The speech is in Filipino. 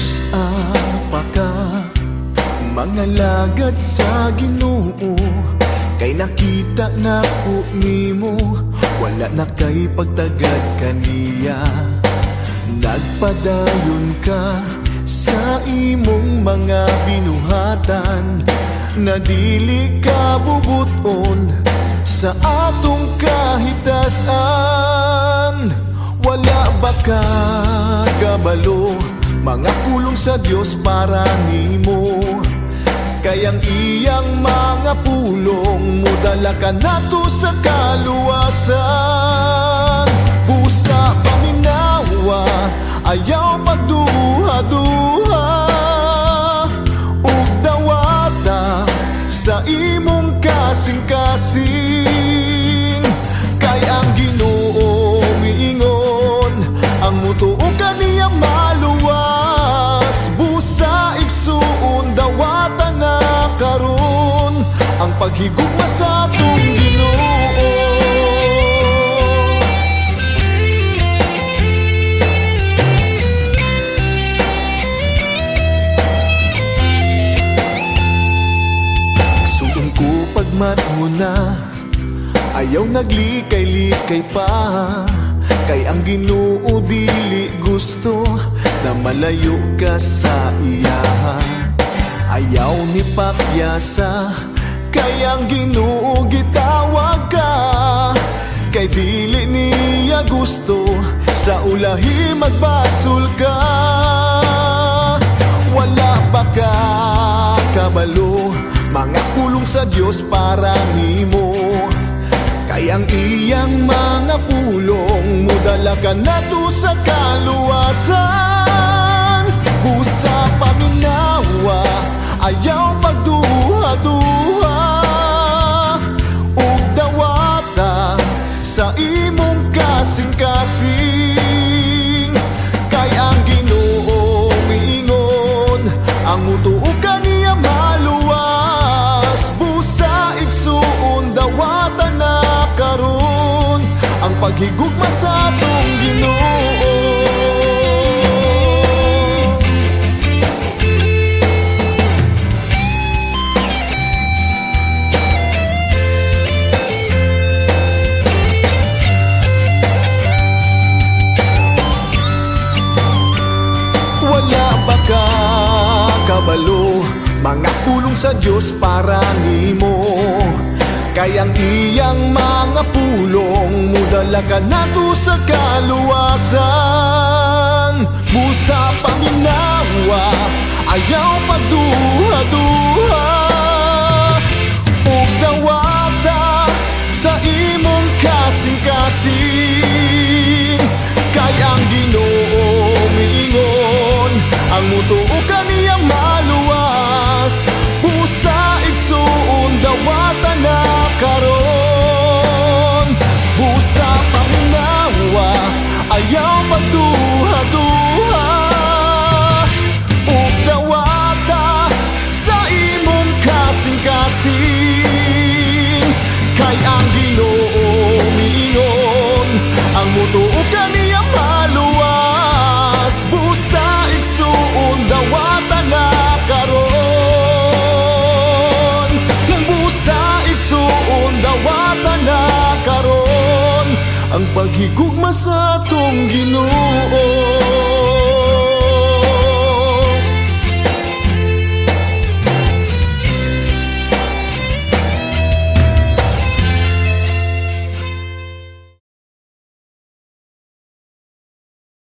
Busapa ka, mga lagad sa Ginoo, kay nakita na ko nimo, wala na kay pagtagad kaniya. Nagpadayon ka sa imong mga binuhatan, na dili ka bubuton sa atong kahitasan. Wala ba ka kabalo, mga pulong sa Dios para nimo, kayang iyang mga pulong mudala ka nato sa kaluwasan. Busa paminawa, ayaw pagduha-duha, ug dawata sa imong kasing-kasing. Kay ang Ginoo miingon, ang mutuo kaniya maluwas. Busa igsuon dawata na karon, ang paghigugma sa atong Ginoo. Suon ko pagmat mo na, ayaw naglikay-likay pa, kay ang Ginoo dili gusto na malayo ka sa iya. Ayaw ni pakyasa, kay ang Ginoo gitawag ka, kay dili niya gusto sa ulahi magbasol ka. Wala ba ka kabalo, mga pulong sa Dios para nimo, kay ang iyang mga pulong mudala ka nato sa kaluwasan. Busa paminawa, ayaw pagduha-duha, ug dawata sa imong kasing-kasing. Kay ang Ginoo miingon, ang mutuo kaniya maluwas. Busa igsuon dawata na karon, ang paghigugma sa atong Ginoo. Wala ba ka kabalo, mga pulong sa Dios para nimo, kay ang iyang mga pulong mudala ka nato sa kaluwasan. Busa paminawa, ayaw pagduha-duha, ug dawata sa imong kasing-kasing. Kay ang Ginoo miingon, ang mutuo kaniyang maluwas. Busa igsuon dawata na karon, busa paminawa, ayaw pagduha-duha, ug dawata sa imong kasing-kasing. Kay ang Ginoo miingon, ang mutuo kaniyang maluwas. Busa igsuon dawata na karon, busa igsuon dawata na karon, ang paghigugma sa atong Ginoo.